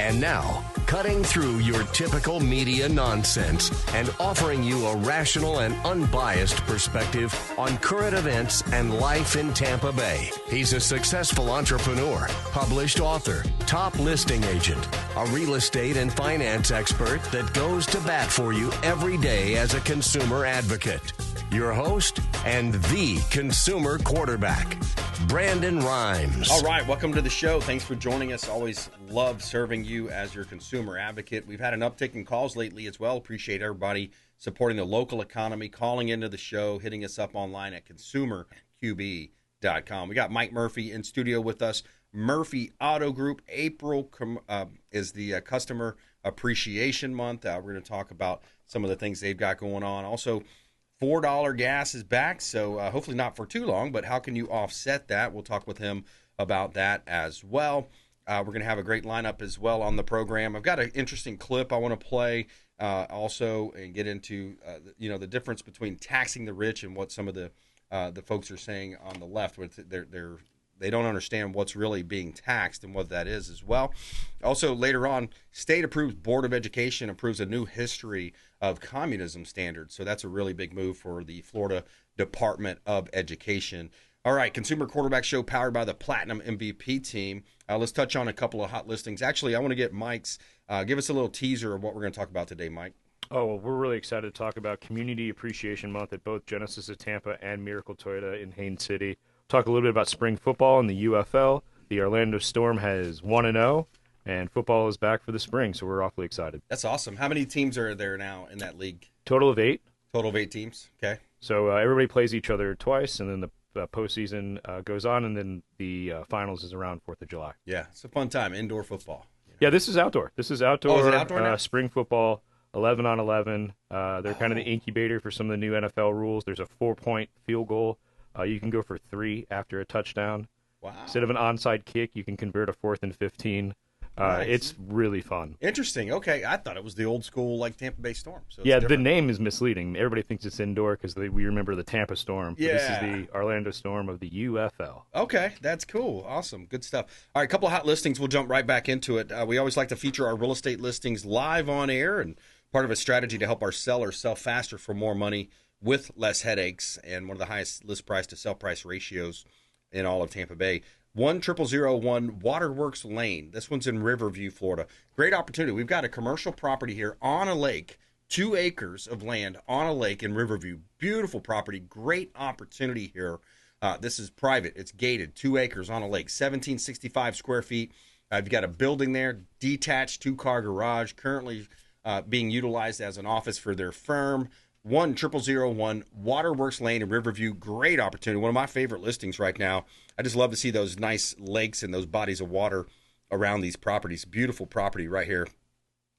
And now, cutting through your typical media nonsense and offering you a rational and unbiased perspective on current events and life in Tampa Bay. He's a successful entrepreneur, published author, top listing agent, a real estate and finance expert that goes to bat for you every day as a consumer advocate. Your host and the consumer quarterback, Brandon Rimes. All right, welcome to the show. Thanks for joining us. Always love serving you as your consumer advocate. We've had an uptick in calls lately as well. Appreciate everybody supporting the local economy, calling into the show, hitting us up online at consumerqb.com. We got Mike Murphy in studio with us. Murphy Auto Group. April is the Customer Appreciation Month. We're going to talk about some of the things they've got going on. Also, $4 gas is back, so hopefully not for too long, but how can you offset that? We'll talk with him about that as well. We're going to have a great lineup as well on the program. I've got an interesting clip I want to play also and get into the difference between taxing the rich and what some of the folks are saying on the left. They don't understand what's really being taxed and what that is as well. Also, later on, State approves Board of Education approves a new history of communism standards. So that's a really big move for the Florida Department of Education. All right, Consumer Quarterback Show powered by the Platinum MVP team. Let's touch on a couple of hot listings. Actually, I want to get Mike's. Give us a little teaser of what we're going to talk about today, Mike. Oh, well, we're really excited to talk about Community Appreciation Month at both Genesis of Tampa and Miracle Toyota in Haines City. Talk a little bit about spring football in the UFL. The Orlando Storm has 1-0, and football is back for the spring, so we're awfully excited. That's awesome. How many teams are there now in that league? Total of 8. Total of 8 teams. Okay. So everybody plays each other twice, and then the postseason goes on, and then the finals is around 4th of July. Yeah, it's a fun time, indoor football. Yeah, this is outdoor. This is outdoor. Oh, is it outdoor now? Spring football, 11 on 11. They're kind of the incubator for some of the new NFL rules. There's a 4-point field goal. You can go for 3 after a touchdown. Wow. Instead of an onside kick, you can convert a 4th and 15. Nice. It's really fun. Interesting. Okay, I thought it was the old school like Tampa Bay Storm. So yeah, the name is misleading. Everybody thinks it's indoor because we remember the Tampa Storm. Yeah. This is the Orlando Storm of the UFL. Okay, that's cool. Awesome. Good stuff. All right, a couple of hot listings. We'll jump right back into it. We always like to feature our real estate listings live on air, and part of a strategy to help our sellers sell faster for more money with less headaches and one of the highest list price to sell price ratios in all of Tampa Bay. 10001 Waterworks Lane. This one's in Riverview, Florida. Great opportunity. We've got a commercial property here on a lake, 2 acres of land on a lake in Riverview. Beautiful property. Great opportunity here. This is private. It's gated. 2 acres on a lake. 1765 square feet. You've got a building there, detached 2-car garage, currently being utilized as an office for their firm. 10001 Waterworks Lane in Riverview. Great opportunity. One of my favorite listings right now. I just love to see those nice lakes and those bodies of water around these properties. Beautiful property right here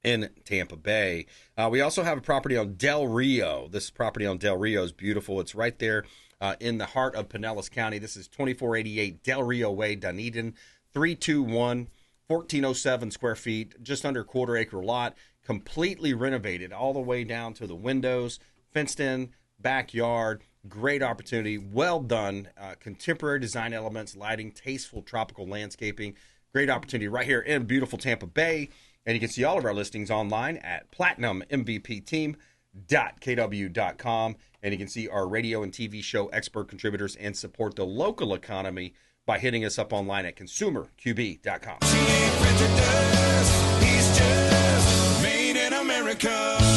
in Tampa Bay. We also have a property on Del Rio. This property on Del Rio is beautiful. It's right there in the heart of Pinellas County. This is 2488 Del Rio Way, Dunedin. 321, 1407 square feet, just under a quarter-acre lot. Completely renovated all the way down to the windows, fenced in backyard. Great opportunity, well done. Contemporary design elements, lighting, tasteful tropical landscaping. Great opportunity right here in beautiful Tampa Bay. And you can see all of our listings online at platinummvpteam.kw.com. And you can see our radio and TV show expert contributors and support the local economy by hitting us up online at consumerqb.com.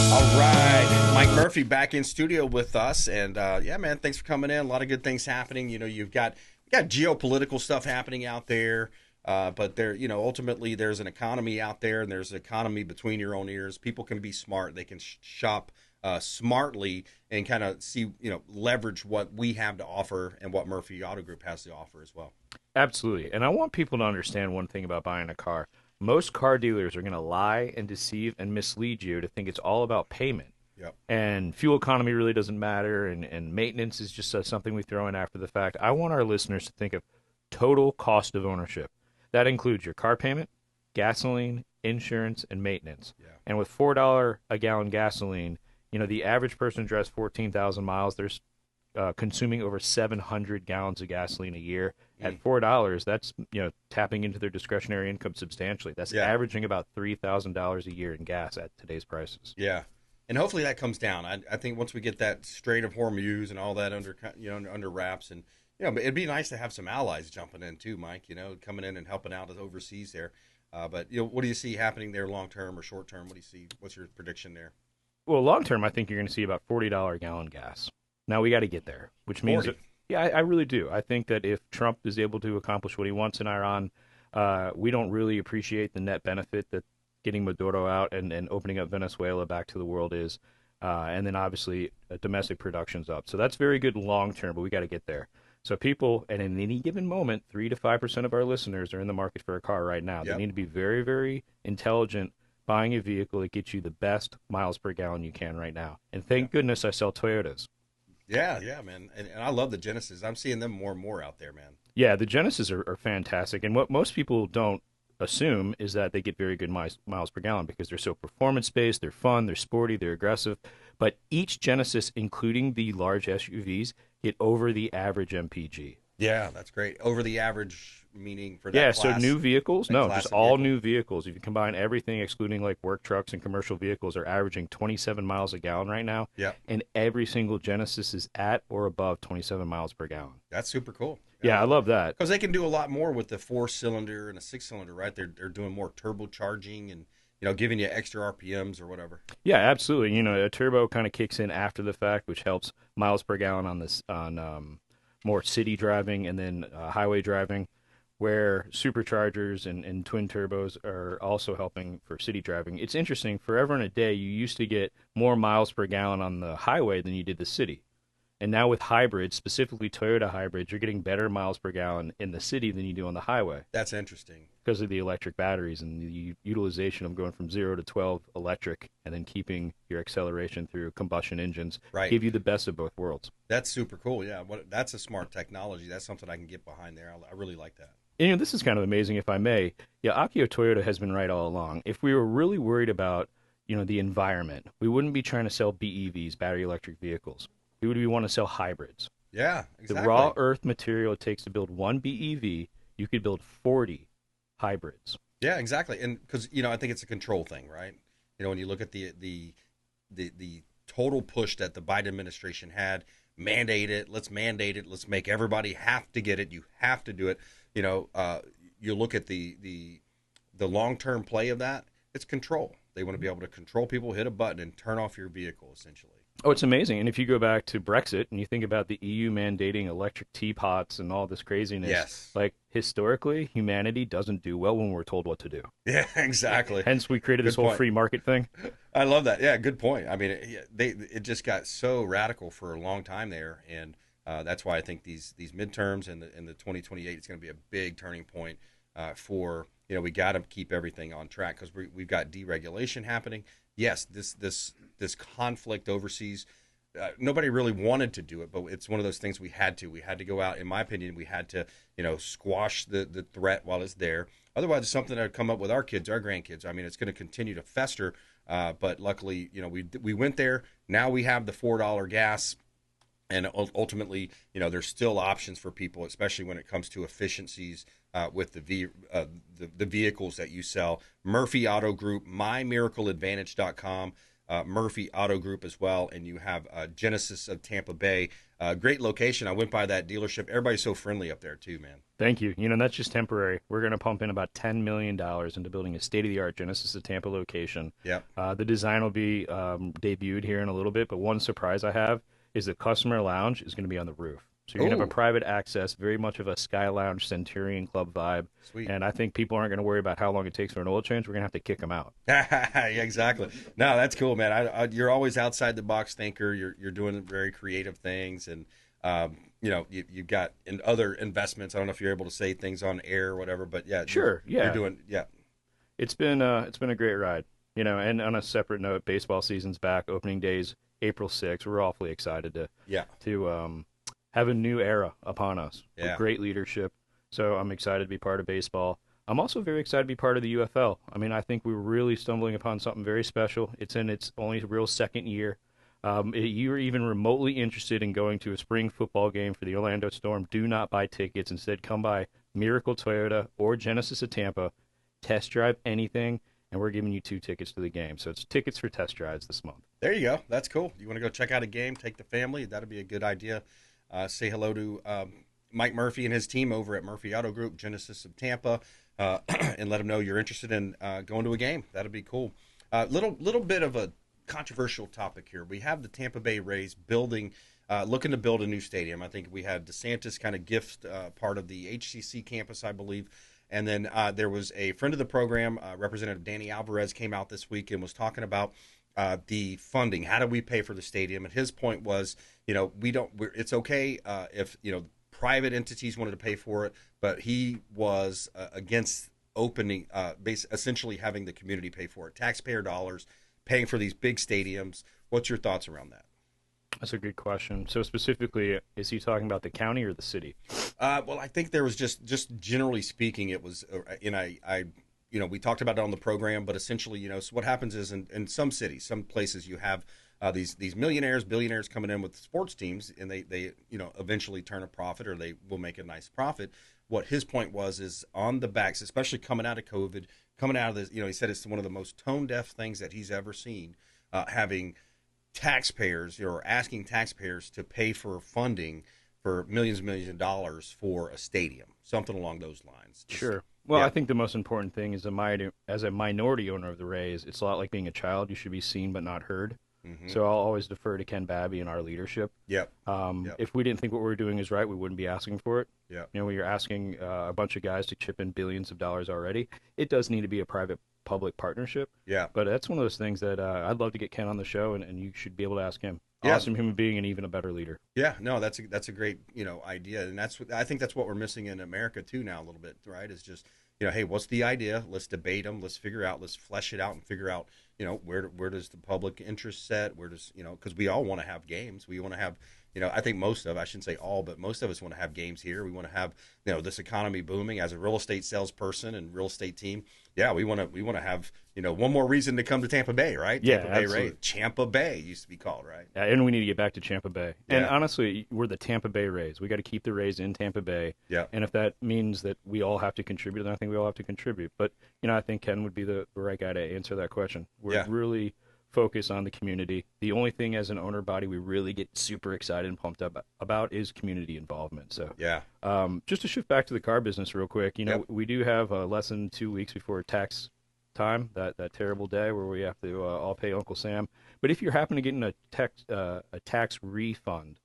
All right, Mike Murphy back in studio with us, and yeah, man, thanks for coming in. A lot of good things happening. You know, you've got geopolitical stuff happening out there, but there, ultimately there's an economy out there, and there's an economy between your own ears. People can be smart; they can shop smartly and kind of see, leverage what we have to offer and what Murphy Auto Group has to offer as well. Absolutely, and I want people to understand one thing about buying a car. Most car dealers are going to lie and deceive and mislead you to think it's all about payment. Yep. And fuel economy really doesn't matter, and maintenance is just something we throw in after the fact. I want our listeners to think of total cost of ownership. That includes your car payment, gasoline, insurance, and maintenance. Yeah. And with $4 a gallon gasoline, the average person drives 14,000 miles. They're consuming over 700 gallons of gasoline a year. At $4, that's tapping into their discretionary income substantially. That's averaging about $3,000 a year in gas at today's prices. Yeah, and hopefully that comes down. I think once we get that Strait of Hormuz and all that under wraps, and but it'd be nice to have some allies jumping in too, Mike. Coming in and helping out overseas there. But what do you see happening there, long term or short term? What do you see? What's your prediction there? Well, long term, I think you're going to see about $40 a gallon gas. Now we got to get there, which means. Yeah, I really do. I think that if Trump is able to accomplish what he wants in Iran, we don't really appreciate the net benefit that getting Maduro out and opening up Venezuela back to the world is. And then obviously domestic production's up. So that's very good long term, but we got to get there. So people, and in any given moment, 3 to 5% of our listeners are in the market for a car right now. Yep. They need to be very, very intelligent buying a vehicle that gets you the best miles per gallon you can right now. And thank goodness I sell Toyotas. Yeah, man. And I love the Genesis. I'm seeing them more and more out there, man. Yeah, the Genesis are fantastic. And what most people don't assume is that they get very good miles per gallon because they're so performance-based, they're fun, they're sporty, they're aggressive. But each Genesis, including the large SUVs, get over the average MPG. Yeah, that's great. Over the average meaning for that class? So new vehicles? No, just all new vehicles. If you combine everything, excluding like work trucks and commercial vehicles, are averaging 27 miles a gallon right now. Yeah. And every single Genesis is at or above 27 miles per gallon. That's super cool. Yeah, I love that. Because they can do a lot more with the 4-cylinder and a 6-cylinder, right? They're doing more turbocharging and giving you extra RPMs or whatever. Yeah, absolutely. A turbo kind of kicks in after the fact, which helps miles per gallon on more city driving and then highway driving, where superchargers and twin turbos are also helping for city driving. It's interesting. Forever and a day, you used to get more miles per gallon on the highway than you did the city. And now with hybrids, specifically Toyota hybrids, you're getting better miles per gallon in the city than you do on the highway. That's interesting. Because of the electric batteries and the utilization of going from 0 to 12 electric and then keeping your acceleration through combustion engines. Right. Give you the best of both worlds. That's super cool. Yeah, that's a smart technology. That's something I can get behind there. I really like that. And, this is kind of amazing, if I may. Yeah, Akio Toyota has been right all along. If we were really worried about, the environment, we wouldn't be trying to sell BEVs, battery electric vehicles. We would want to sell hybrids. Yeah, exactly. The raw earth material it takes to build one BEV, you could build 40 hybrids. Yeah, exactly. And because, I think it's a control thing, right? When you look at the total push that the Biden administration had, let's mandate it, let's make everybody have to get it, you have to do it. You look at the long-term play of that, it's control. They want to be able to control people, hit a button, and turn off your vehicle, essentially. Oh, it's amazing. And if you go back to Brexit and you think about the EU mandating electric teapots and all this craziness, yes. Like historically, humanity doesn't do well when we're told what to do. Yeah, exactly. Hence, we created this whole free market thing. I love that. Yeah, good point. I mean, it just got so radical for a long time there, and that's why I think these midterms and the 2028 is going to be a big turning point for we got to keep everything on track because we've got deregulation happening. Yes, this conflict overseas, nobody really wanted to do it, but it's one of those things we had to. We had to go out. In my opinion, we had to, squash the threat while it's there. Otherwise, it's something that would come up with our kids, our grandkids. I mean, it's going to continue to fester. But luckily, we went there. Now we have the $4 gas. And ultimately, there's still options for people, especially when it comes to efficiencies with the vehicles that you sell. Murphy Auto Group, mymiracleadvantage.com, Murphy Auto Group as well. And you have Genesis of Tampa Bay. Great location. I went by that dealership. Everybody's so friendly up there too, man. Thank you. That's just temporary. We're going to pump in about $10 million into building a state-of-the-art Genesis of Tampa location. Yep. The design will be debuted here in a little bit, but one surprise I have is the customer lounge is going to be on the roof. So you're going to have a private access, very much of a Sky Lounge Centurion Club vibe. Sweet. And I think people aren't going to worry about how long it takes for an oil change. We're going to have to kick them out. Yeah, exactly. No, that's cool, man. You're always outside the box thinker. You're doing very creative things. And, you've got in other investments. I don't know if you're able to say things on air or whatever, but yeah. Sure, You're doing, yeah. It's been a great ride. And on a separate note, baseball season's back, opening days April 6th. We're awfully excited to have a new era upon us with great leadership. So I'm excited to be part of baseball. I'm also very excited to be part of the UFL. I mean, I think we're really stumbling upon something very special. It's in its only real second year. you're even remotely interested in going to a spring football game for the Orlando Storm, do not buy tickets. Instead, come by Miracle Toyota or Genesis of Tampa, test drive anything, and we're giving you 2 tickets to the game. So it's tickets for test drives this month. There you go. That's cool. You want to go check out a game, take the family, that'd be a good idea. Say hello to Mike Murphy and his team over at Murphy Auto Group, Genesis of Tampa, and let them know you're interested in going to a game. That'd be cool. Little bit of a controversial topic here. We have the Tampa Bay Rays looking to build a new stadium. I think we had DeSantis kind of gift part of the HCC campus, I believe. And then there was a friend of the program, Representative Danny Alvarez, came out this week and was talking about the funding. How do we pay for the stadium? And his point was, it's okay if, private entities wanted to pay for it, but he was against opening, essentially having the community pay for it. Taxpayer dollars, paying for these big stadiums. What's your thoughts around that? That's a good question. So specifically, is he talking about the county or the city? Well, I think there was just generally speaking, it was, we talked about it on the program, but essentially, so what happens is in some cities, some places, you have these millionaires, billionaires coming in with sports teams, and they eventually turn a profit, or they will make a nice profit. What his point was is on the backs, especially coming out of COVID, coming out of this, he said it's one of the most tone-deaf things that he's ever seen, having taxpayers, or asking taxpayers to pay for funding for millions and millions of dollars for a stadium, something along those lines. Sure. Well, yeah. I think the most important thing is as a minority owner of the Rays, it's a lot like being a child. You should be seen but not heard. Mm-hmm. So I'll always defer to Ken Babby and our leadership. Yep. If we didn't think what we were doing is right, we wouldn't be asking for it. Yep. When you're asking a bunch of guys to chip in billions of dollars already, it does need to be a private-public partnership. Yeah. But that's one of those things that I'd love to get Ken on the show, and you should be able to ask him. Yeah. Awesome human being and even a better leader. Yeah, no, that's a great idea, and I think that's what we're missing in America too now a little bit, right? Is just hey, what's the idea? Let's debate them. Let's figure out. Let's flesh it out and figure out where does the public interest set? Where does because we all want to have games. We want to have I think I shouldn't say all, but most of us want to have games here. We want to have this economy booming. As a real estate salesperson and real estate team, yeah, we want to have one more reason to come to Tampa Bay, right? Yeah, Tampa Bay absolutely. Rays. Tampa Bay used to be called, right? Yeah, and we need to get back to Tampa Bay. Yeah. And honestly, we're the Tampa Bay Rays. We got to keep the Rays in Tampa Bay. Yeah. And if that means that we all have to contribute, then I think we all have to contribute. But I think Ken would be the right guy to answer that question. We're really focus on the community. The only thing as an owner body we really get super excited and pumped up about is community involvement. So just to shift back to the car business real quick, we do have less than 2 weeks before tax time, that terrible day where we have to all pay Uncle Sam. But if you're happen to get in a tax refund,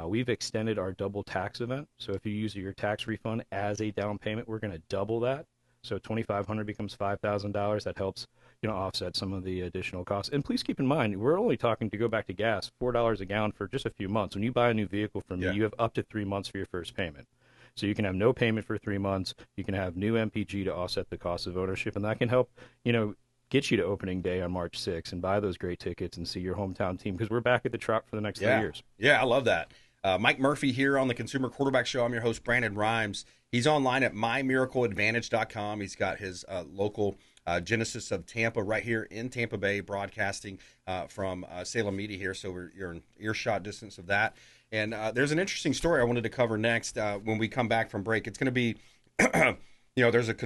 we've extended our double tax event. So if you use your tax refund as a down payment, we're going to double that. So $2,500 becomes $5,000. That helps offset some of the additional costs. And please keep in mind, we're only talking, to go back to gas, $4 a gallon for just a few months. When you buy a new vehicle from me, you have up to 3 months for your first payment. So you can have no payment for 3 months. You can have new MPG to offset the cost of ownership, and that can help, get you to opening day on March 6th and buy those great tickets and see your hometown team, because we're back at the Trop for the next 3 years. Yeah, I love that. Mike Murphy here on the Consumer Quarterback Show. I'm your host, Brandon Rimes. He's online at mymiracleadvantage.com. He's got his local Genesis of Tampa right here in Tampa Bay, broadcasting from Salem Media here, so you're in earshot distance of that. And there's an interesting story I wanted to cover next when we come back from break. It's going to be, there's at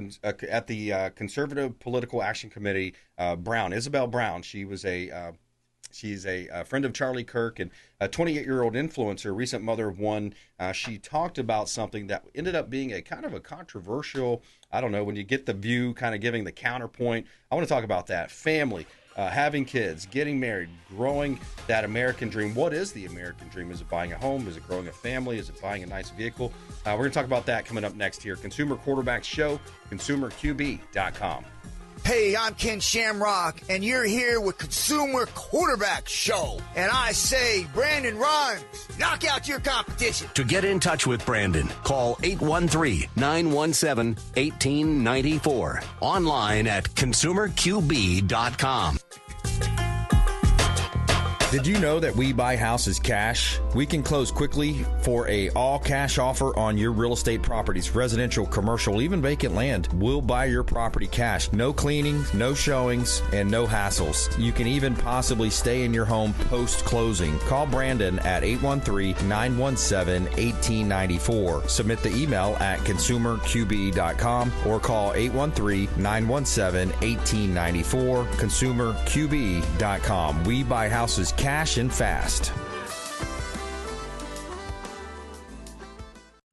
the Conservative Political Action Committee, Isabel Brown. She's a friend of Charlie Kirk and a 28-year-old influencer, recent mother of one. She talked about something that ended up being a kind of a controversial, I don't know, when you get the View kind of giving the counterpoint. I want to talk about that. Family, having kids, getting married, growing that American dream. What is the American dream? Is it buying a home? Is it growing a family? Is it buying a nice vehicle? We're going to talk about that coming up next here. Consumer Quarterback Show, consumerqb.com. Hey, I'm Ken Shamrock, and you're here with Consumer Quarterback Show. And I say, Brandon Rimes, knock out your competition. To get in touch with Brandon, call 813-917-1894. Online at consumerqb.com. Did you know that we buy houses cash? We can close quickly for a all-cash offer on your real estate properties, residential, commercial, even vacant land. We'll buy your property cash. No cleaning, no showings, and no hassles. You can even possibly stay in your home post-closing. Call Brandon at 813-917-1894. Submit the email at consumerqb.com or call 813-917-1894. consumerqb.com. We buy houses cash and fast.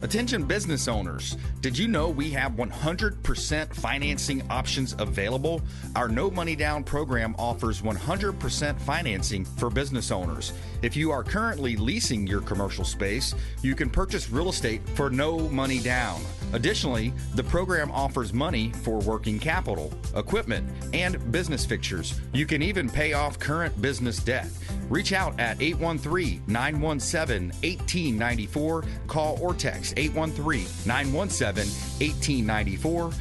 Attention business owners, did you know we have 100% financing options available? Our no money down program offers 100% financing for business owners. If you are currently leasing your commercial space, you can purchase real estate for no money down. Additionally, the program offers money for working capital, equipment, and business fixtures. You can even pay off current business debt. Reach out at 813-917-1894. Call or text 813-917-1894.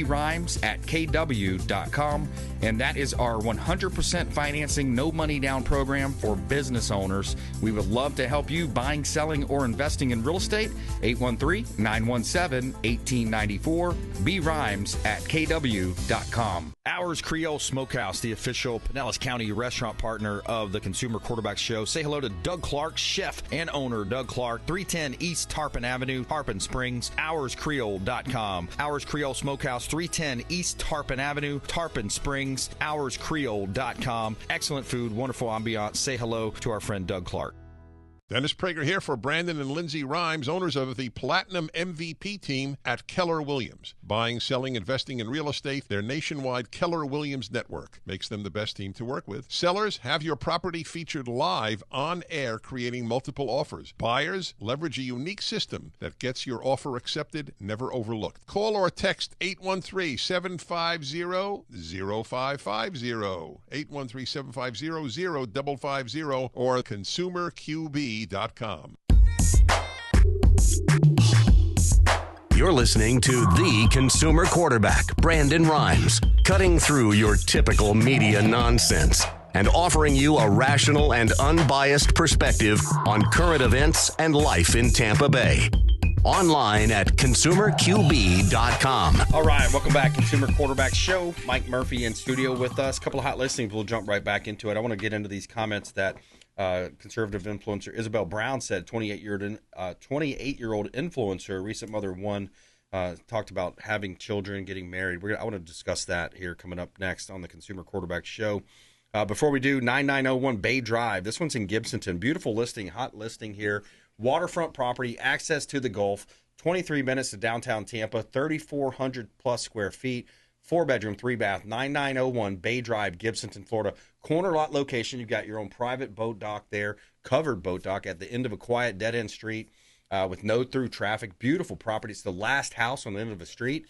Rimes at kw.com. And that is our 100% financing, no money down program for business owners. We would love to help you buying, selling, or investing in real estate. 813-917-1894. Rimes at kw.com. Ours Creole Smokehouse, the official Pinellas County restaurant partner of the Consumer Quarterback Show. Say hello to Doug Clark, chef and owner Doug Clark, 310 East Tarpon Avenue, Tarpon Springs, ourscreole.com. Ours Creole Smokehouse, 310 East Tarpon Avenue, Tarpon Springs, ourscreole.com. Excellent food, wonderful ambiance. Say hello to our friend Doug Clark. Dennis Prager here for Brandon and Lindsay Rimes, owners of the Platinum MVP team at Keller Williams. Buying, selling, investing in real estate, their nationwide Keller Williams network makes them the best team to work with. Sellers, have your property featured live on air, creating multiple offers. Buyers, leverage a unique system that gets your offer accepted, never overlooked. Call or text 813-750-0550, 813-750-0550, or consumerqb.com. You're listening to the Consumer Quarterback, Brandon Rimes, cutting through your typical media nonsense and offering you a rational and unbiased perspective on current events and life in Tampa Bay. Online at consumerqb.com. All right, welcome back, Consumer Quarterback Show. Mike Murphy in studio with us. A couple of hot listings. We'll jump right back into it. I want to get into these comments that conservative influencer Isabel Brown said. 28-year-old influencer, recent mother of one, talked about having children, getting married. I want to discuss that here coming up next on the Consumer Quarterback Show. Before we do, 9901 Bay Drive. This one's in Gibsonton. Beautiful listing, hot listing here. Waterfront property, access to the Gulf, 23 minutes to downtown Tampa, 3,400 plus square feet, 4-bedroom, 3-bath, 9901 Bay Drive, Gibsonton, Florida. Corner lot location. You've got your own private boat dock there, covered boat dock at the end of a quiet dead-end street with no through traffic. Beautiful property. It's the last house on the end of a street,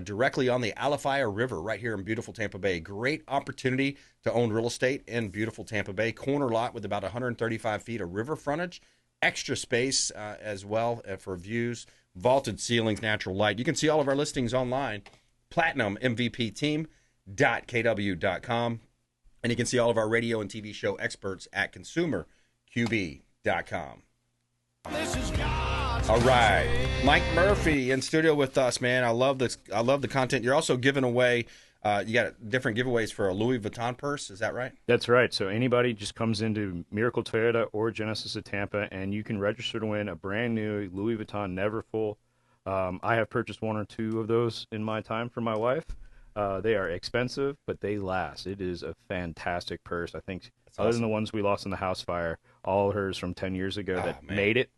directly on the Alafaya River right here in beautiful Tampa Bay. Great opportunity to own real estate in beautiful Tampa Bay. Corner lot with about 135 feet of river frontage. Extra space as well for views, vaulted ceilings, natural light. You can see all of our listings online, platinummvpteam.kw.com. And you can see all of our radio and TV show experts at consumerqb.com. All right, Mike Murphy in studio with us, man. I love this. I love the content. You're also giving away. You got different giveaways for a Louis Vuitton purse. Is that right? That's right. So anybody just comes into Miracle Toyota or Genesis of Tampa, and you can register to win a brand new Louis Vuitton Neverfull. I have purchased one or two of those in my time for my wife. They are expensive, but they last. It is a fantastic purse. I think that's other than the ones we lost in the house fire, all hers from 10 years ago that made it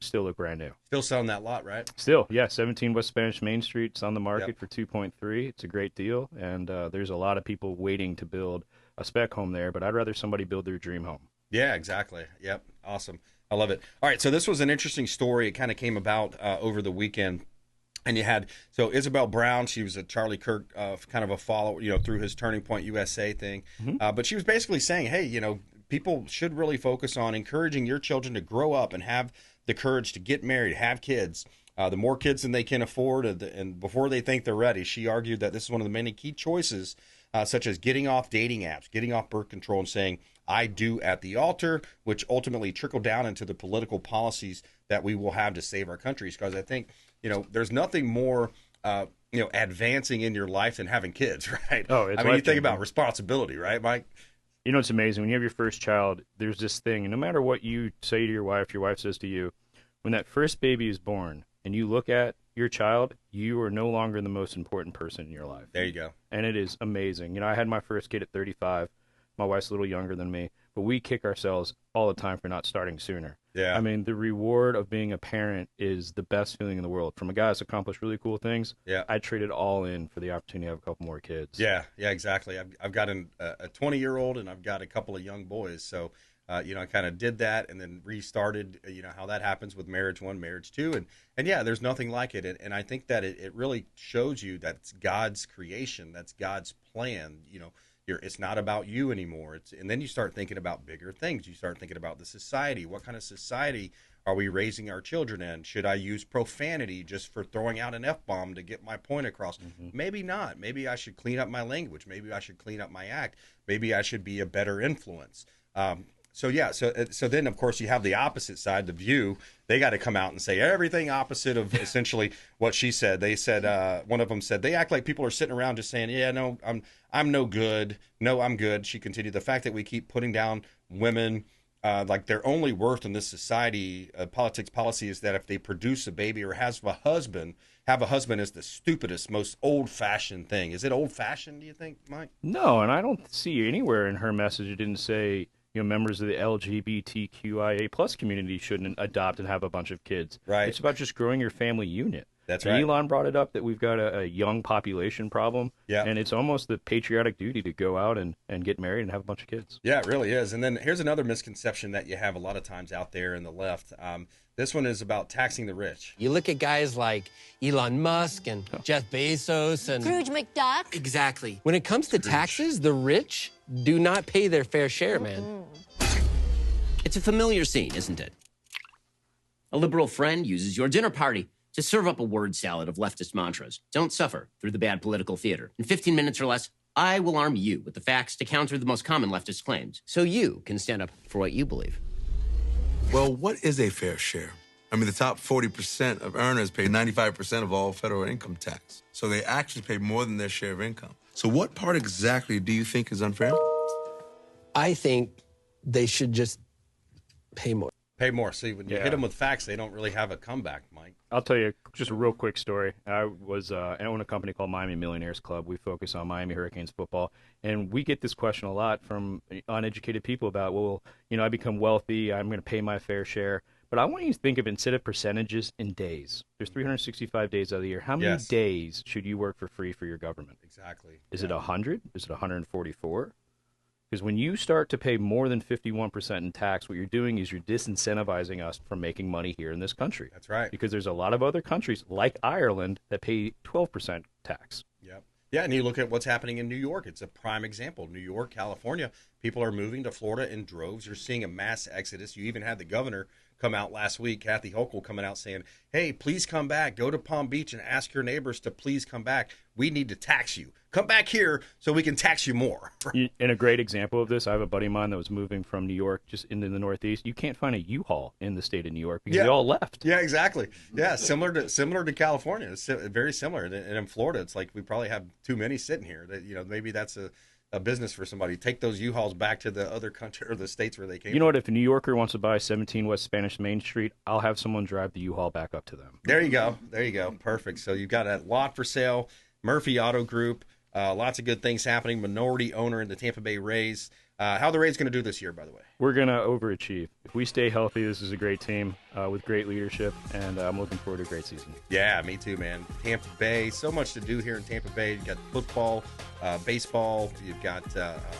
still look brand new. Still selling that lot, right? Still, yeah. 17 West Spanish Main Street. It's on the market for $2.3. It's a great deal, and there's a lot of people waiting to build a spec home there, but I'd rather somebody build their dream home. Yeah, exactly. Yep. Awesome. I love it. All right, so this was an interesting story. It kind of came about over the weekend. And you had, so Isabel Brown, she was a Charlie Kirk kind of a follower, through his Turning Point USA thing. Mm-hmm. But she was basically saying, hey, people should really focus on encouraging your children to grow up and have the courage to get married, have kids. The more kids than they can afford and before they think they're ready. She argued that this is one of the many key choices, such as getting off dating apps, getting off birth control, and saying, I do at the altar, which ultimately trickle down into the political policies that we will have to save our countries. Because I think, there's nothing more, advancing in your life than having kids, right? Oh, it's you think about responsibility, right, Mike? It's amazing. When you have your first child, there's this thing, and no matter what you say to your wife says to you, when that first baby is born and you look at your child, you are no longer the most important person in your life. There you go. And it is amazing. I had my first kid at 35. My wife's a little younger than me, but we kick ourselves all the time for not starting sooner. Yeah. The reward of being a parent is the best feeling in the world. From a guy that's accomplished really cool things, I traded all in for the opportunity to have a couple more kids. Yeah, exactly. I've got a 20-year-old and I've got a couple of young boys. So, I kind of did that and then restarted, how that happens with marriage one, marriage two. And yeah, there's nothing like it. And I think that it really shows you that it's God's creation. That's God's plan. It's not about you anymore. And then you start thinking about bigger things. You start thinking about the society. What kind of society are we raising our children in? Should I use profanity just for throwing out an F-bomb to get my point across? Mm-hmm. Maybe not. Maybe I should clean up my language. Maybe I should clean up my act. Maybe I should be a better influence. So then, of course, you have the opposite side, the View. They got to come out and say everything opposite of essentially what she said. They said, one of them said, they act like people are sitting around just saying, yeah, no, I'm no good. No, I'm good. She continued, the fact that we keep putting down women like their only worth in this society, policy is that if they produce a baby or have a husband is the stupidest, most old-fashioned thing. Is it old-fashioned, do you think, Mike? No, and I don't see anywhere in her message it didn't say, members of the LGBTQIA plus community shouldn't adopt and have a bunch of kids. Right. It's about just growing your family unit. That's right. Elon brought it up that we've got a young population problem. Yeah. And it's almost the patriotic duty to go out and get married and have a bunch of kids. Yeah, it really is. And then here's another misconception that you have a lot of times out there in the left. This one is about taxing the rich. You look at guys like Elon Musk and Jeff Bezos and Scrooge McDuck. Exactly. When it comes to taxes, the rich do not pay their fair share, man. It's a familiar scene, isn't it? A liberal friend uses your dinner party to serve up a word salad of leftist mantras. Don't suffer through the bad political theater. In 15 minutes or less, I will arm you with the facts to counter the most common leftist claims, so you can stand up for what you believe. Well, what is a fair share? The top 40% of earners pay 95% of all federal income tax. So they actually pay more than their share of income. So what part exactly do you think is unfair? I think they should just pay more. Pay more. See, when you hit them with facts, they don't really have a comeback, Mike. I'll tell you just a real quick story. I own a company called Miami Millionaires Club. We focus on Miami Hurricanes football, and we get this question a lot from uneducated people about, well, I become wealthy, I'm going to pay my fair share. But I want you to think of, instead of percentages, in days. There's 365 days out of the year. How many days should you work for free for your government? Exactly. Is it 100? Is it 144? Because when you start to pay more than 51% in tax, what you're doing is you're disincentivizing us from making money here in this country. That's right. Because there's a lot of other countries, like Ireland, that pay 12% tax. Yep. Yeah, and you look at what's happening in New York. It's a prime example. New York, California, people are moving to Florida in droves. You're seeing a mass exodus. You even had the governor come out last week, Kathy Hochul, coming out saying, hey, please come back. Go to Palm Beach and ask your neighbors to please come back. We need to tax you. Come back here so we can tax you more. And a great example of this, I have a buddy of mine that was moving from New York just into the Northeast. You can't find a U-Haul in the state of New York because they all left. Yeah, exactly. Yeah, similar to California. It's very similar. And in Florida, it's like we probably have too many sitting here. That, maybe that's a business for somebody. Take those U-Hauls back to the other country or the states where they came from. You know what? If a New Yorker wants to buy 17 West Spanish Main Street, I'll have someone drive the U-Haul back up to them. There you go. Perfect. So you've got a lot for sale. Murphy Auto Group. Lots of good things happening. Minority owner in the Tampa Bay Rays. How are the Rays going to do this year, by the way? We're going to overachieve. If we stay healthy, this is a great team with great leadership, and I'm looking forward to a great season. Yeah, me too, man. Tampa Bay, so much to do here in Tampa Bay. You've got football, baseball, you've got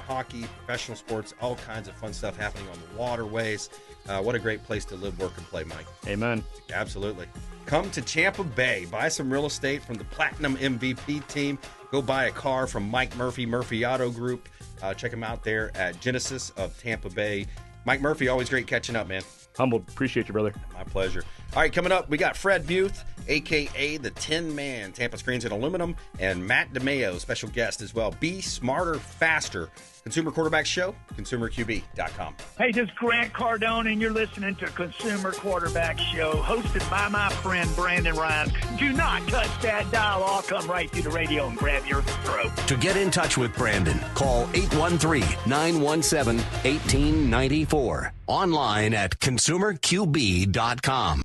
hockey, professional sports, all kinds of fun stuff happening on the waterways. What a great place to live, work, and play, Mike. Amen. Absolutely. Come to Tampa Bay. Buy some real estate from the Platinum MVP team. Go buy a car from Mike Murphy, Murphy Auto Group. Check him out there at Genesis of Tampa Bay. Mike Murphy, always great catching up, man. Humbled. Appreciate you, brother. My pleasure. All right, coming up, we got Fred Muth. a.k.a. the Tin Man, Tampa Screens and Aluminum, and Matt Dimaio, special guest as well. Be Smarter, Faster. Consumer Quarterback Show, consumerqb.com. Hey, this is Grant Cardone, and you're listening to Consumer Quarterback Show, hosted by my friend Brandon Rimes. Do not touch that dial. I'll come right through the radio and grab your throat. To get in touch with Brandon, call 813-917-1894. Online at consumerqb.com.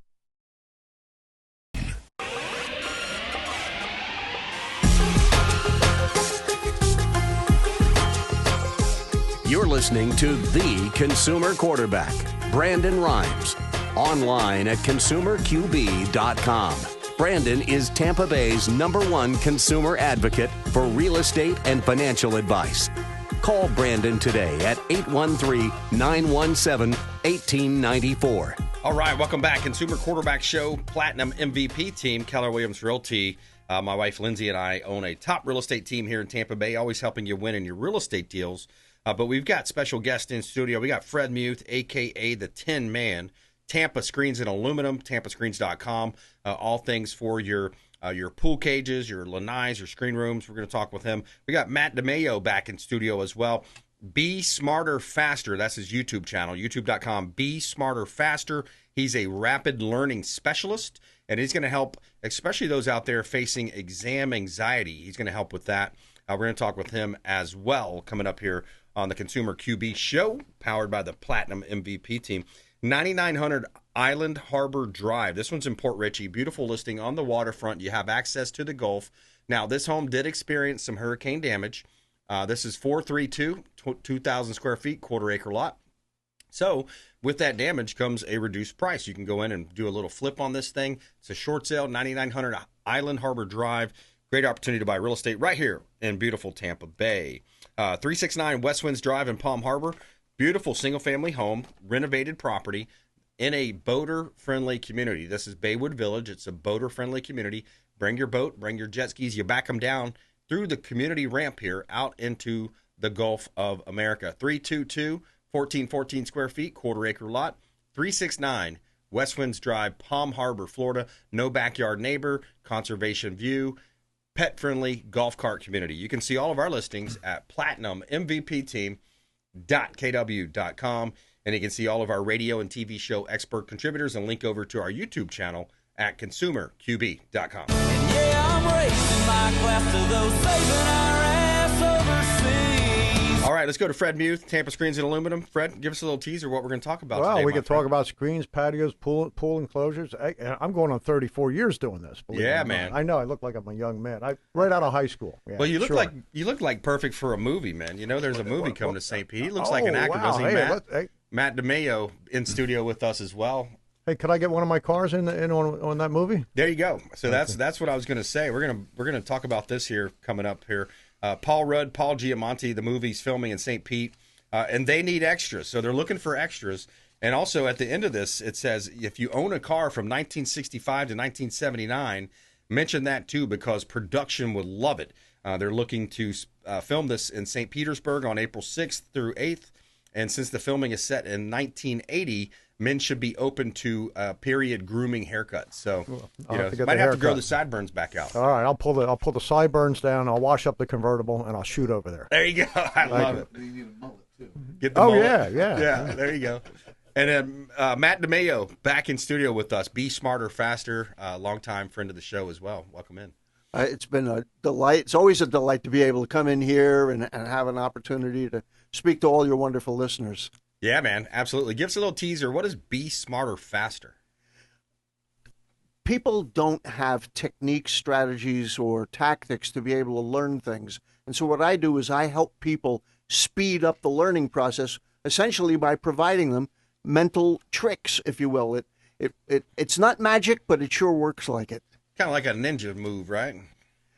You're listening to The Consumer Quarterback, Brandon Rimes. Online at consumerqb.com. Brandon is Tampa Bay's #1 consumer advocate for real estate and financial advice. Call Brandon today at 813-917-1894. All right, welcome back. Consumer Quarterback Show, Platinum MVP team, Keller Williams Realty. My wife Lindsay and I own a top real estate team here in Tampa Bay, always helping you win in your real estate deals. But we've got special guests in studio. We got Fred Muth, a.k.a. the Tin Man, Tampa Screens and Aluminum, tampascreens.com. All things for your pool cages, your lanais, your screen rooms. We're going to talk with him. We got Matt Dimaio back in studio as well. Be Smarter, Faster. That's his YouTube channel, youtube.com. Be Smarter, Faster. He's a rapid learning specialist, and he's going to help, especially those out there facing exam anxiety. He's going to help with that. We're going to talk with him as well coming up here on the Consumer QB Show, powered by the Platinum MVP team. 9900 Island Harbor Drive. This one's in Port Richey. Beautiful listing on the waterfront. You have access to the Gulf. Now, this home did experience some hurricane damage. This is 432, 2,000 square feet, quarter-acre lot. So with that damage comes a reduced price. You can go in and do a little flip on this thing. It's a short sale, 9900 Island Harbor Drive. Great opportunity to buy real estate right here in beautiful Tampa Bay. 369 West Winds Drive in Palm Harbor. Beautiful single-family home, renovated property in a boater-friendly community. This is Baywood Village. It's a boater-friendly community. Bring your boat, bring your jet skis. You back them down through the community ramp here out into the Gulf of America. 322, 1414 square feet, quarter-acre lot. 369 West Winds Drive, Palm Harbor, Florida. No backyard neighbor, conservation view. Pet-friendly golf cart community. You can see all of our listings at platinummvpteam.kw.com, and you can see all of our radio and TV show expert contributors and link over to our YouTube channel at consumerqb.com. And yeah, I'm raising my glass to those saving our ass overseas. All right, let's go to Fred Muth, Tampa Screens and Aluminum. Fred, give us a little teaser what we're going to talk about today. Well, we could talk about screens, patios, pool enclosures. I'm going on 34 years doing this. Yeah, man. I know. I look like I'm a young man. Right out of high school. Yeah, well, you look like perfect for a movie, man. You know, there's a movie coming to St. Pete. He looks like an actor, doesn't he, Matt? Matt Dimaio in studio with us as well. Hey, could I get one of my cars in on that movie? There you go. So that's what I was going to say. We're gonna talk about this here coming up here. Paul Rudd, Paul Giamatti, the movie's filming in St. Pete, and they need extras. So they're looking for extras. And also at the end of this, it says if you own a car from 1965 to 1979, mention that too because production would love it. They're looking to film this in St. Petersburg on April 6th through 8th. And since the filming is set in 1980, men should be open to period grooming haircuts. So might have to grow the sideburns back out. All right, I'll pull the sideburns down. I'll wash up the convertible and I'll shoot over there. There you go. I love it. You need a mullet too. Get the mullet. Yeah. There you go. And then Matt Dimaio back in studio with us. Be Smarter, Faster. Longtime friend of the show as well. Welcome in. It's been a delight. It's always a delight to be able to come in here and have an opportunity to speak to all your wonderful listeners. Yeah, man, absolutely. Give us a little teaser. What is Be Smarter, Faster? People don't have techniques, strategies, or tactics to be able to learn things. And so what I do is I help people speed up the learning process, essentially by providing them mental tricks, if you will. It's not magic, but it sure works like it. Kind of like a ninja move, right?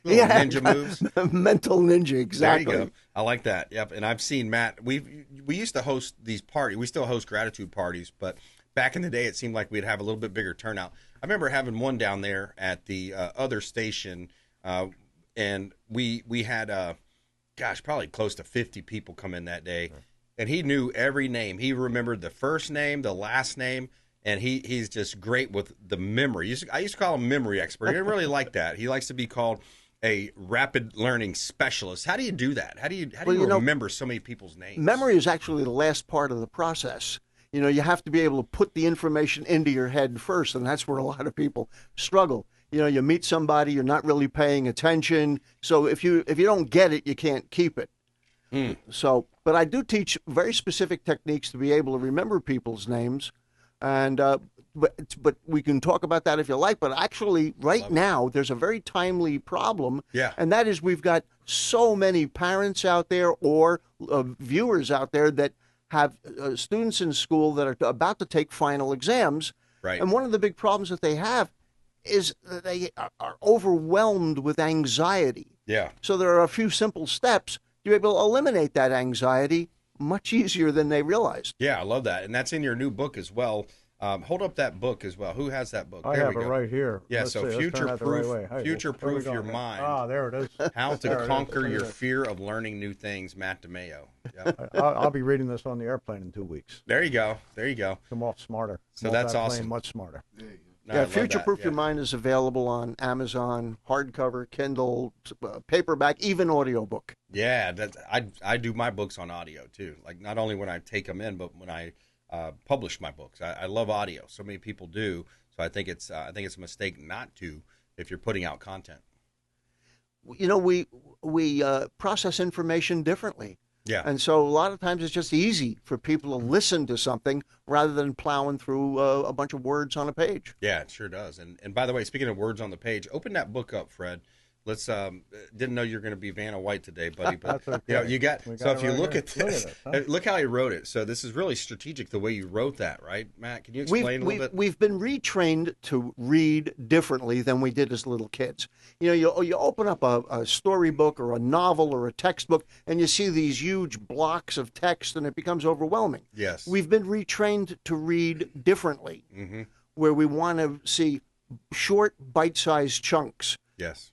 Ninja moves. Mental ninja, exactly. There you go. I like that. Yep. And I've seen Matt. We used to host these parties. We still host gratitude parties, but back in the day, it seemed like we'd have a little bit bigger turnout. I remember having one down there at the other station, and we had, probably close to 50 people come in that day, and he knew every name. He remembered the first name, the last name. and he's just great with the memory. I used to call him memory expert. He didn't really like that. He likes to be called a rapid learning specialist. How do you do that? How do you remember so many people's names? Memory is actually the last part of the process. You have to be able to put the information into your head first, and that's where a lot of people struggle. You meet somebody, you're not really paying attention. So if you don't get it, you can't keep it. So, but I do teach very specific techniques to be able to remember people's names, and but we can talk about that if you like. But actually, right now, there's a very timely problem, and that is we've got so many parents out there or viewers out there that have students in school that are about to take final exams, right? And one of the big problems that they have is that they are overwhelmed with anxiety. Yeah. So there are a few simple steps to be able to eliminate that anxiety much easier than they realized. Yeah, I love that. And that's in your new book as well. Hold up that book as well. Who has that book? I have it right here. Yeah, Let's so see, future-proof your mind. Ah, there it is. How to conquer your fear of learning new things, Matt Dimaio. Yep. I'll be reading this on the airplane in 2 weeks. There you go. Come off smarter. So that's awesome. Much smarter. No, Future-Proof Your Mind is available on Amazon, hardcover, Kindle, paperback, even audiobook. Yeah, I do my books on audio too. Like not only when I take them in, but when I publish my books. I love audio. So many people do. So I think it's a mistake not to if you're putting out content. We process information differently. Yeah. And so a lot of times it's just easy for people to listen to something rather than plowing through a bunch of words on a page. Yeah, it sure does. And by the way, speaking of words on the page, open that book up, Fred. Let's didn't know you were going to be Vanna White today, buddy, but okay. You got so if you right look here. at this, look how he wrote it. So this is really strategic the way you wrote that, right, Matt? Can you explain a little bit? We've been retrained to read differently than we did as little kids. You open up a storybook or a novel or a textbook and you see these huge blocks of text and it becomes overwhelming. Yes. We've been retrained to read differently, where we want to see short, bite-sized chunks. Yes.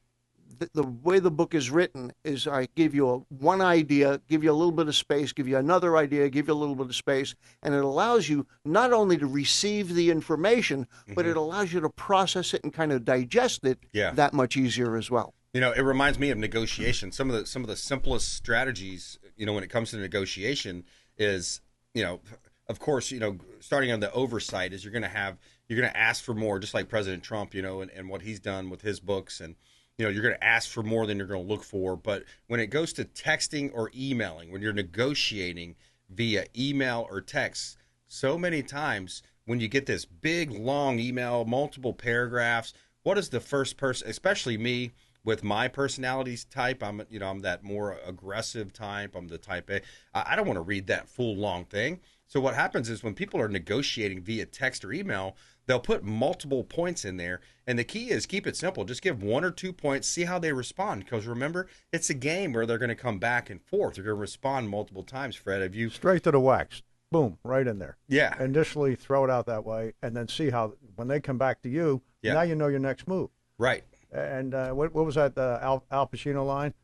The way the book is written is I give you one idea, give you a little bit of space, give you another idea, give you a little bit of space, and it allows you not only to receive the information, but it allows you to process it and kind of digest it that much easier as well. It reminds me of negotiation. Some of the simplest strategies, when it comes to negotiation is, of course, starting on the oversight is you're going to ask for more, just like President Trump, and what he's done with his books, and you're going to ask for more than you're going to look for. But when it goes to texting or emailing, when you're negotiating via email or text, so many times when you get this big, long email, multiple paragraphs, what is the first person, especially me with my personality type, I'm that more aggressive type. I'm the type A. I don't want to read that full, long thing. So what happens is when people are negotiating via text or email, they'll put multiple points in there. And the key is keep it simple. Just give 1 or 2 points, see how they respond. Because remember, it's a game where they're going to come back and forth. They're going to respond multiple times, Fred. Have you straight to the wax. Boom, right in there. Yeah. Initially throw it out that way and then see how, when they come back to you, now you know your next move. Right. And what was that Al Pacino line?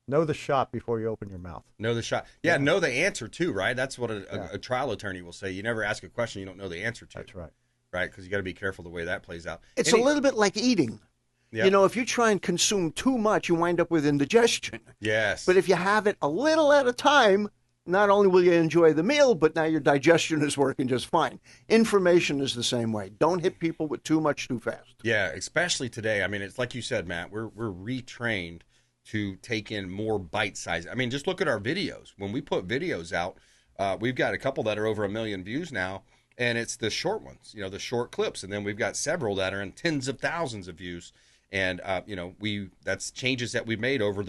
Know the shot before you open your mouth. Know the shot. Yeah, know the answer too, right? That's what a trial attorney will say. You never ask a question you don't know the answer to. That's right. Right, because you got to be careful the way that plays out. It's a little bit like eating. Yep. If you try and consume too much, you wind up with indigestion. Yes. But if you have it a little at a time, not only will you enjoy the meal, but now your digestion is working just fine. Information is the same way. Don't hit people with too much too fast. Yeah, especially today. I mean, it's like you said, Matt, we're retrained to take in more bite size. I mean, just look at our videos. When we put videos out, we've got a couple that are over 1 million views now, and it's the short ones, the short clips. And then we've got several that are in tens of thousands of views. And, that's changes that we've made over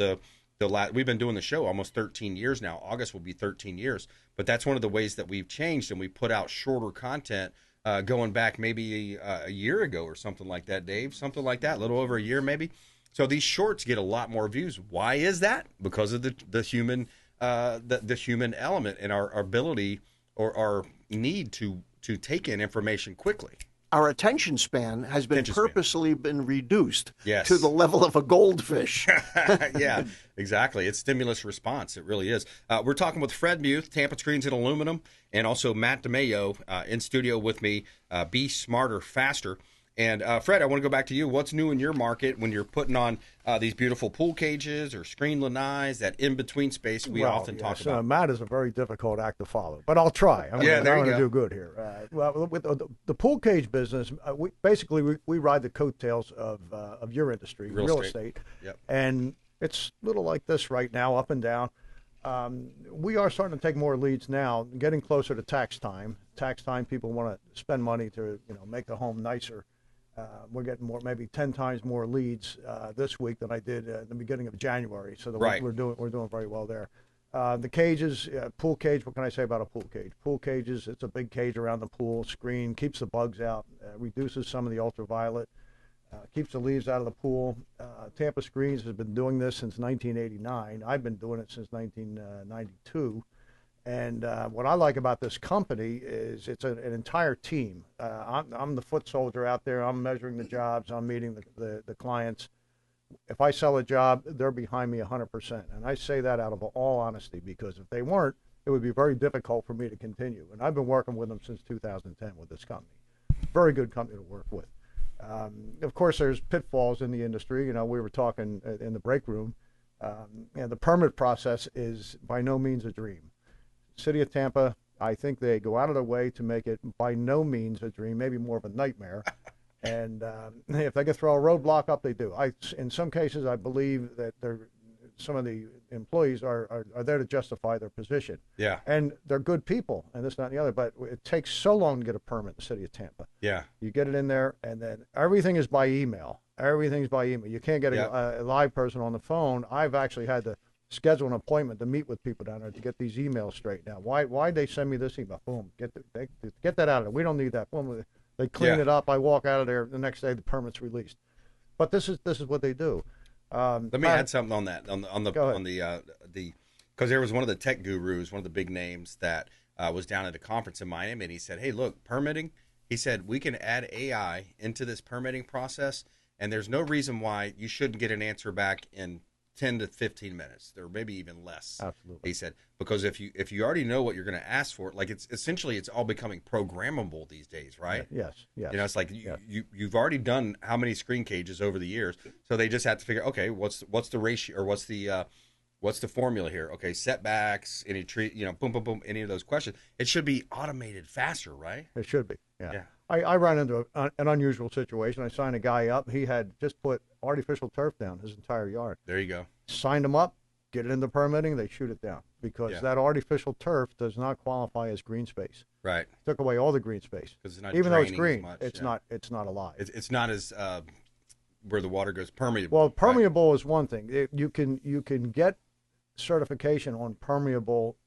we've been doing the show almost 13 years now. August will be 13 years. But that's one of the ways that we've changed, and we put out shorter content going back maybe a year ago or something like that, Dave. Something like that, a little over a year maybe. So these shorts get a lot more views. Why is that? Because of the human the human element and our ability or our need to take in information quickly. our attention span has been purposely been reduced to the level of a goldfish. Yeah, exactly. It's stimulus response. It really is. We're talking with Fred Muth, Tampa Screens and Aluminum, and also Matt Dimaio in studio with me. Be smarter, faster. And Fred, I want to go back to you. What's new in your market when you're putting on these beautiful pool cages or screen lanais, that in-between space we often talk about? Matt is a very difficult act to follow, but I'll try. I'm going to do good here. Well, with the pool cage business, we ride the coattails of your industry, real estate. Yep. And it's a little like this right now, up and down. We are starting to take more leads now, getting closer to tax time. Tax time, people want to spend money to make the home nicer. We're getting maybe 10 times more leads this week than I did at the beginning of January. So we're doing very well there. The cages, pool cage. What can I say about a pool cage? Pool cages. It's a big cage around the pool. Screen keeps the bugs out, reduces some of the ultraviolet, keeps the leaves out of the pool. Tampa Screens has been doing this since 1989. I've been doing it since 1992. And what I like about this company is it's an entire team. I'm the foot soldier out there. I'm measuring the jobs. I'm meeting the clients. If I sell a job, they're behind me 100%. And I say that out of all honesty, because if they weren't, it would be very difficult for me to continue. And I've been working with them since 2010 with this company. Very good company to work with. Of course, there's pitfalls in the industry. We were talking in the break room. The permit process is by no means a dream. City of Tampa, I think they go out of their way to make it by no means a dream, maybe more of a nightmare. And if they can throw a roadblock up, they do. In some cases, I believe that some of the employees are there to justify their position. Yeah. And they're good people, and this, that, and the other, but it takes so long to get a permit in the City of Tampa. Yeah. You get it in there, and then everything is by email. Everything's by email. You can't get a live person on the phone. I've actually had to schedule an appointment to meet with people down there to get these emails straightened out. Why'd they send me this email? Boom, get that out of there. We don't need that. Boom, they clean it up. I walk out of there. The next day, the permit's released. But this is what they do. Let me add something on that because there was one of the tech gurus, one of the big names that was down at a conference in Miami, and he said, "Hey, look, permitting." He said we can add AI into this permitting process, and there's no reason why you shouldn't get an answer back in 10 to 15 minutes, or maybe even less. Absolutely. He said, because if you already know what you're going to ask for, like it's all becoming programmable these days, right? Yes. It's like you've already done how many screen cages over the years, so they just have to figure, okay, what's the ratio, or what's the formula here? Okay, setbacks, any tree, boom, boom, boom, any of those questions. It should be automated faster, right? It should be. Yeah. I ran into an unusual situation. I signed a guy up. He had just put artificial turf down his entire yard. There you go. Signed him up, get it into permitting, they shoot it down because that artificial turf does not qualify as green space. Right. Took away all the green space. Even though it's green, it's not alive. It's not as where the water goes permeable. Well, permeable is one thing. You can get certification on permeable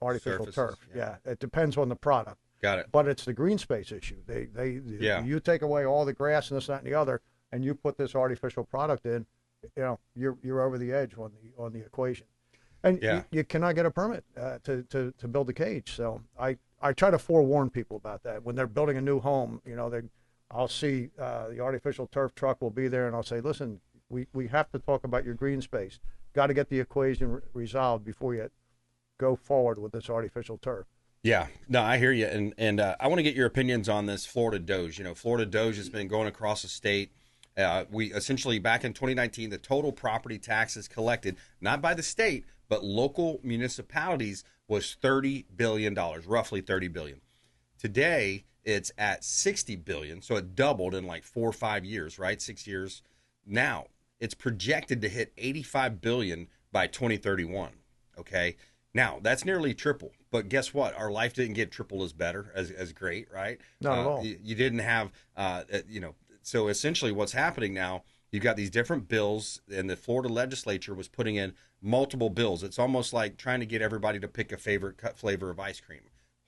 artificial surfaces, turf. Yeah, it depends on the product. Got it. But it's the green space issue. You take away all the grass and this, that, and the other, and you put this artificial product in, you're over the edge on the equation, and you cannot get a permit to build a cage. So I try to forewarn people about that when they're building a new home. I'll see the artificial turf truck will be there, and I'll say, listen, we have to talk about your green space. Got to get the equation resolved before you go forward with this artificial turf. Yeah, no, I hear you, and I want to get your opinions on this Florida Doge. Florida Doge has been going across the state. We essentially, back in 2019, the total property taxes collected, not by the state, but local municipalities, was $30 billion, roughly $30 billion. Today, it's at $60 billion, so it doubled in like 4 or 5 years, right? 6 years. Now, it's projected to hit $85 billion by 2031, okay? Now, that's nearly triple, but guess what? Our life didn't get triple as better, as great, right? Not at all. You didn't have, so essentially what's happening now, you've got these different bills, and the Florida legislature was putting in multiple bills. It's almost like trying to get everybody to pick a favorite flavor of ice cream.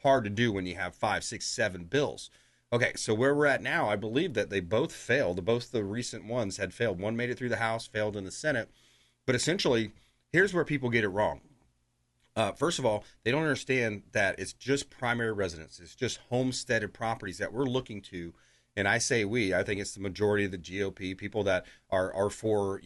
Hard to do when you have 5, 6, 7 bills. Okay, so where we're at now, I believe that they both failed. Both the recent ones had failed. One made it through the House, failed in the Senate. But essentially, here's where people get it wrong. First of all, they don't understand that it's just primary residence. It's just homesteaded properties that we're looking to and I say we, I think it's the majority of the GOP, people that are for,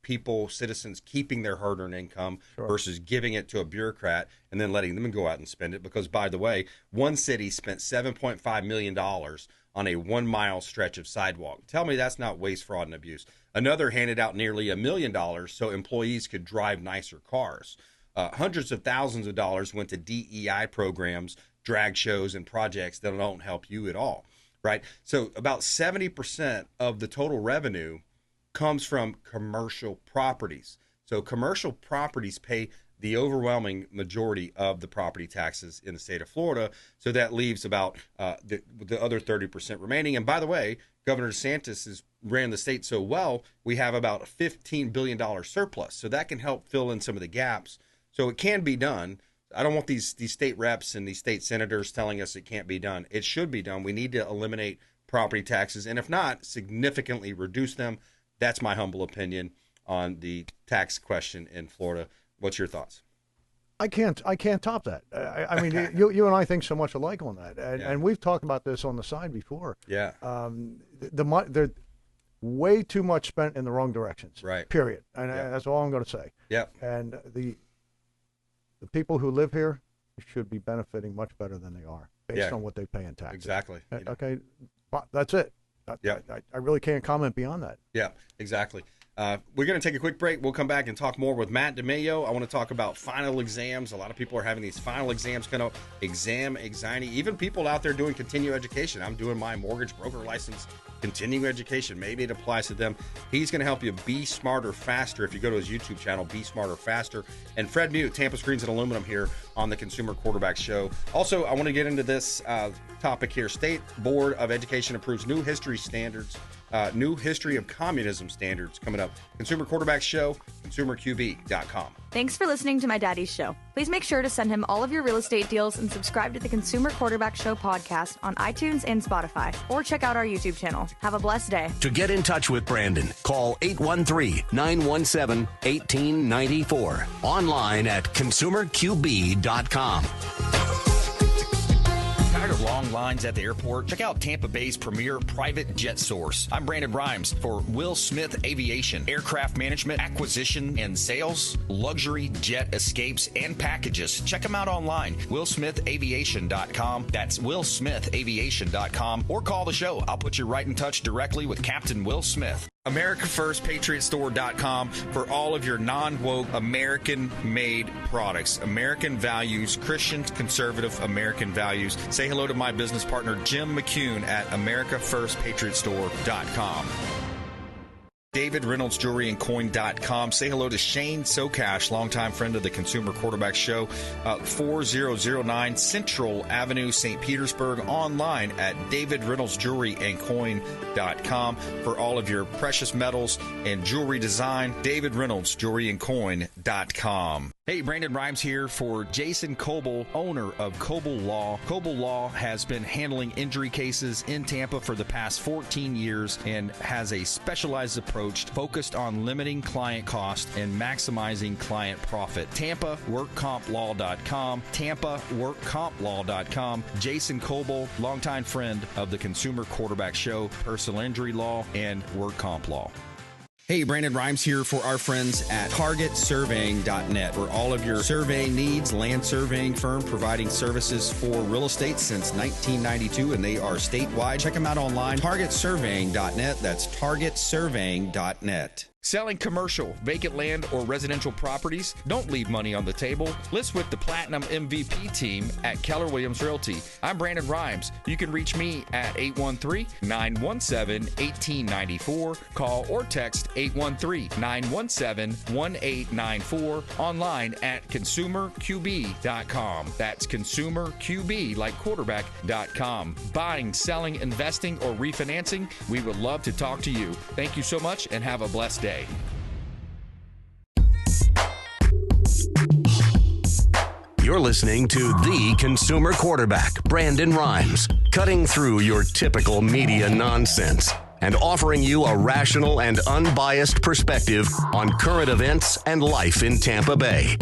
people, citizens keeping their hard-earned income versus giving it to a bureaucrat and then letting them go out and spend it. Because, by the way, one city spent $7.5 million on a 1 mile stretch of sidewalk. Tell me that's not waste, fraud, and abuse. Another handed out nearly $1 million so employees could drive nicer cars. Hundreds of thousands of dollars went to DEI programs, drag shows, and projects that don't help you at all, right? So about 70% of the total revenue comes from commercial properties. So commercial properties pay the overwhelming majority of the property taxes in the state of Florida. So that leaves about the other 30% remaining. And by the way, Governor DeSantis has ran the state so well, we have about a $15 billion surplus. So that can help fill in some of the gaps. So it can be done. I don't want these state reps and these state senators telling us it can't be done. It should be done. We need to eliminate property taxes. And if not, significantly reduce them. That's my humble opinion on the tax question in Florida. What's your thoughts? I can't top that. I mean, you and I think so much alike on that, and we've talked about this on the side before. Yeah. There's way too much spent in the wrong directions. Right. Period. And that's all I'm going to say. Yep. And the people who live here should be benefiting much better than they are based on what they pay in taxes. Exactly. Okay. That's it. I really can't comment beyond that. Yeah, exactly. We're going to take a quick break. We'll come back and talk more with Matt Dimaio. I want to talk about final exams. A lot of people are having these final exams kind of exam anxiety. Even people out there doing continuing education. I'm doing my mortgage broker license, continuing education. Maybe it applies to them. He's going to help you be smarter faster if you go to his YouTube channel, Be Smarter Faster. And Fred Muth, Tampa Screens and Aluminum here on the Consumer Quarterback Show. Also, I want to get into this topic here. State Board of Education approves new history standards. New history of communism standards coming up. Consumer Quarterback Show, consumerqb.com. Thanks for listening to my daddy's show. Please make sure to send him all of your real estate deals and subscribe to the Consumer Quarterback Show podcast on iTunes and Spotify, or check out our YouTube channel. Have a blessed day. To get in touch with Brandon, call 813-917-1894. Online at consumerqb.com. Tired of long lines at the airport? Check out Tampa Bay's premier private jet source. I'm Brandon Rimes for Will Smith Aviation. Aircraft management, acquisition, and sales, luxury jet escapes, and packages. Check them out online. WillSmithAviation.com. That's WillSmithAviation.com. Or call the show. I'll put you right in touch directly with Captain Will Smith. AmericaFirstPatriotStore.com for all of your non-woke, American-made products. American values, Christian, conservative American values. Say hello to my business partner, Jim McCune at AmericaFirstPatriotStore.com. David Reynolds Jewelry and Coin.com. Say hello to Shane Socash, longtime friend of the Consumer Quarterback Show, 4009 Central Avenue, St. Petersburg, online at David Reynolds Jewelry and Coin.com for all of your precious metals and jewelry design. David Reynolds Jewelry and Coin.com. Hey, Brandon Rimes here for Jason Coble, owner of Coble Law. Coble Law has been handling injury cases in Tampa for the past 14 years and has a specialized approach focused on limiting client cost and maximizing client profit. TampaWorkCompLaw.com, TampaWorkCompLaw.com. Jason Coble, longtime friend of the Consumer Quarterback Show, personal injury law, and work comp law. Hey, Brandon Rimes here for our friends at TargetSurveying.net for all of your surveying needs. Land surveying firm providing services for real estate since 1992, and they are statewide. Check them out online, TargetSurveying.net. That's TargetSurveying.net. Selling commercial, vacant land, or residential properties? Don't leave money on the table. List with the Platinum MVP team at Keller Williams Realty. I'm Brandon Rimes. You can reach me at 813-917-1894. Call or text 813-917-1894. Online at consumerqb.com. That's consumerqb, like quarterback.com. Buying, selling, investing, or refinancing? We would love to talk to you. Thank you so much and have a blessed day. You're listening to the Consumer Quarterback, Brandon Rimes, cutting through your typical media nonsense and offering you a rational and unbiased perspective on current events and life in Tampa Bay.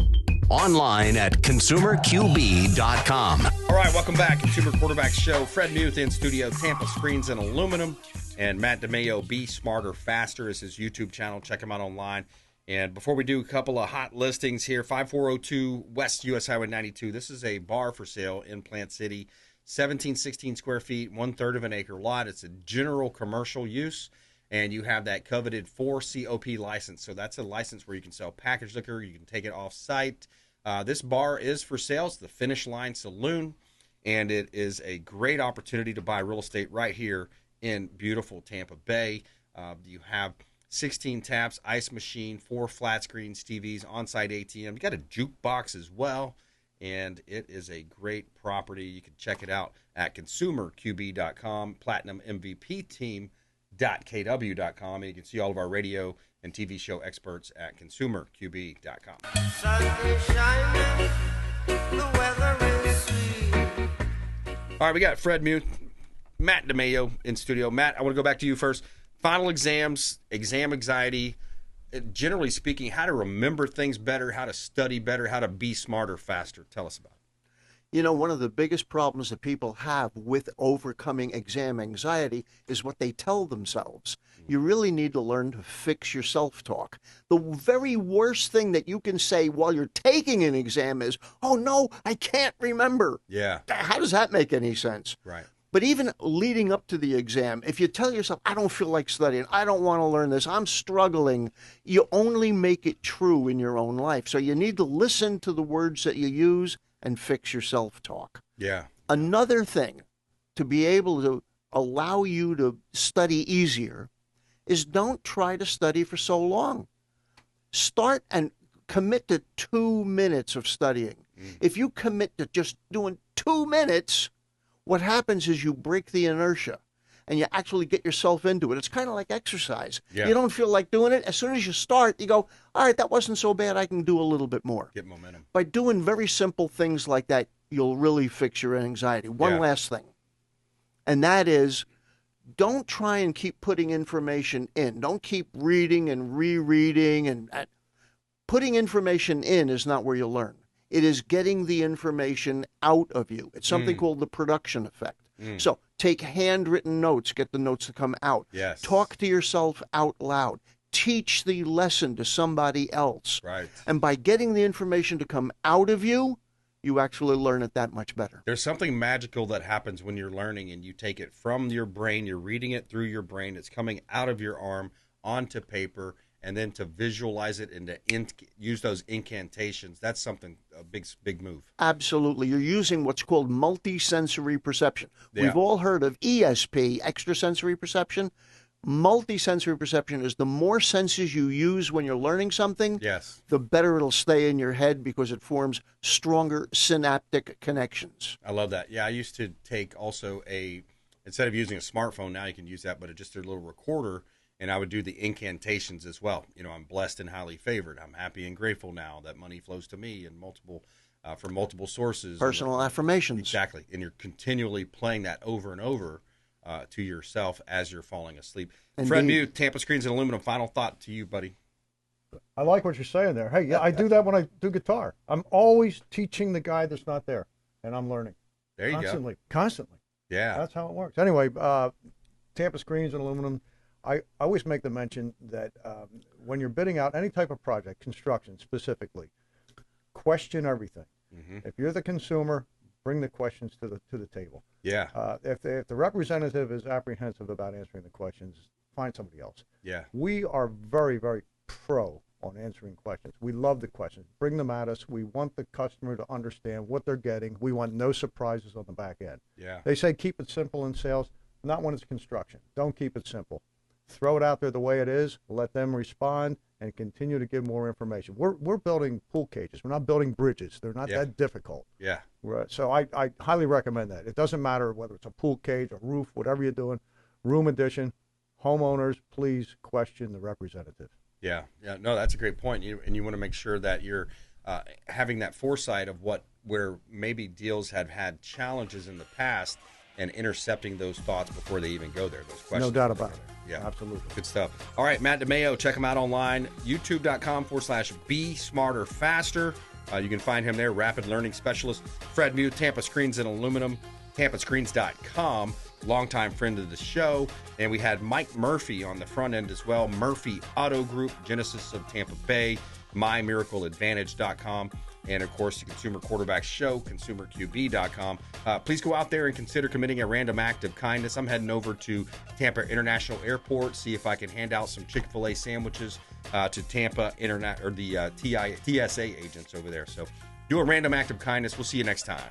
Online at consumerqb.com. All right, welcome back. Consumer Quarterback Show. Fred Muth in studio. Tampa Screens and Aluminum. And Matt Dimaio, Be Smarter Faster, is his YouTube channel. Check him out online. And before we do a couple of hot listings here, 5402 West US Highway 92. This is a bar for sale in Plant City. 1716 square feet, 1/3 of an acre lot. It's a general commercial use, and you have that coveted 4 COP license. So that's a license where you can sell packaged liquor. You can take it off-site. This bar is for sale. It's the Finish Line Saloon, and it is a great opportunity to buy real estate right here in beautiful Tampa Bay. You have 16 taps, ice machine, 4 flat screens, TVs, on-site ATM. You got a jukebox as well, and it is a great property. You can check it out at consumerqb.com, platinummvpteam.kw.com, and you can see all of our radio and TV show experts at consumerqb.com. All right, we got Fred Muth, Matt Dimaio in studio. Matt, I want to go back to you first. Final exams, exam anxiety, generally speaking, how to remember things better, how to study better, how to be smarter, faster. Tell us about it. You know, one of the biggest problems that people have with overcoming exam anxiety is what they tell themselves. You really need to learn to fix your self-talk. The very worst thing that you can say while you're taking an exam is, oh, no, I can't remember. Yeah. How does that make any sense? Right. But even leading up to the exam, if you tell yourself, I don't feel like studying, I don't want to learn this, I'm struggling, you only make it true in your own life. So you need to listen to the words that you use and fix your self-talk. Yeah. Another thing to be able to allow you to study easier is don't try to study for so long. Start and commit to 2 minutes of studying. If you commit to just doing 2 minutes, what happens is you break the inertia and you actually get yourself into it. It's kind of like exercise. Yeah. You don't feel like doing it. As soon as you start, you go, all right, that wasn't so bad. I can do a little bit more. Get momentum. By doing very simple things like that, you'll really fix your anxiety. One last thing, and that is don't try and keep putting information in. Don't keep reading and rereading. And putting information in is not where you learn. It is getting the information out of you. It's something called the production effect. So take handwritten notes, get the notes to come out. Yes. Talk to yourself out loud. Teach the lesson to somebody else. Right. And by getting the information to come out of you, you actually learn it that much better. There's something magical that happens when you're learning and you take it from your brain, you're reading it through your brain, it's coming out of your arm onto paper, and then to visualize it and to use those incantations. That's something, a big move. Absolutely. You're using what's called multisensory perception. Yeah. We've all heard of ESP, extrasensory perception. Multisensory perception is the more senses you use when you're learning something, yes, the better it'll stay in your head because it forms stronger synaptic connections. I love that. Yeah, I used to take also instead of using a smartphone, now you can use that, but just a little recorder, and I would do the incantations as well. You know, I'm blessed and highly favored. I'm happy and grateful now that money flows to me and from multiple sources. Personal affirmations. Exactly. And you're continually playing that over and over to yourself as you're falling asleep. Indeed. Fred Muth, Tampa Screens and Aluminum, final thought to you, buddy. I like what you're saying there. Hey, yeah, I do that when I do guitar. I'm always teaching the guy that's not there, and I'm learning. There you go. Constantly. Yeah. That's how it works. Anyway, Tampa Screens and Aluminum, I always make the mention that when you're bidding out any type of project, construction specifically, question everything. Mm-hmm. If you're the consumer, bring the questions to the table. Yeah. If the representative is apprehensive about answering the questions, find somebody else. Yeah. We are very, very pro on answering questions. We love the questions. Bring them at us. We want the customer to understand what they're getting. We want no surprises on the back end. Yeah. They say keep it simple in sales, not when it's construction. Don't keep it simple. Throw it out there the way it is. Let them respond and continue to give more information. We're building pool cages. We're not building bridges. They're not that difficult. Yeah. So I highly recommend that. It doesn't matter whether it's a pool cage, a roof, whatever you're doing, room addition, homeowners, please question the representative. Yeah. Yeah. No, that's a great point. And you want to make sure that you're having that foresight of where maybe deals have had challenges in the past and intercepting those thoughts before they even go there. Those questions. No doubt about it. Yeah. Absolutely. Good stuff. All right, Matt Dimaio, check him out online, youtube.com/Be Smarter Faster. You can find him there, Rapid Learning Specialist. Fred Muth, Tampa Screens and Aluminum, tampascreens.com, longtime friend of the show. And we had Mike Murphy on the front end as well, Murphy Auto Group, Genesis of Tampa Bay, mymiracleadvantage.com, and of course the Consumer Quarterback Show, consumerqb.com. Please go out there and consider committing a random act of kindness. I'm heading over to Tampa International Airport, see if I can hand out some Chick-fil-A sandwiches to Tampa Internet or the TSA agents over there. So do a random act of kindness. We'll see you next time.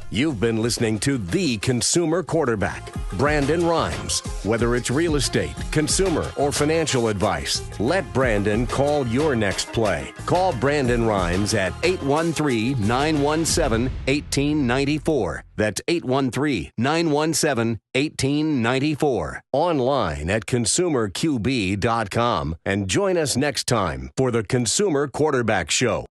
You've been listening to The Consumer Quarterback, Brandon Rimes. Whether it's real estate, consumer, or financial advice, let Brandon call your next play. Call Brandon Rimes at 813-917-1894. That's 813-917-1894. Online at consumerqb.com. And join us next time for The Consumer Quarterback Show.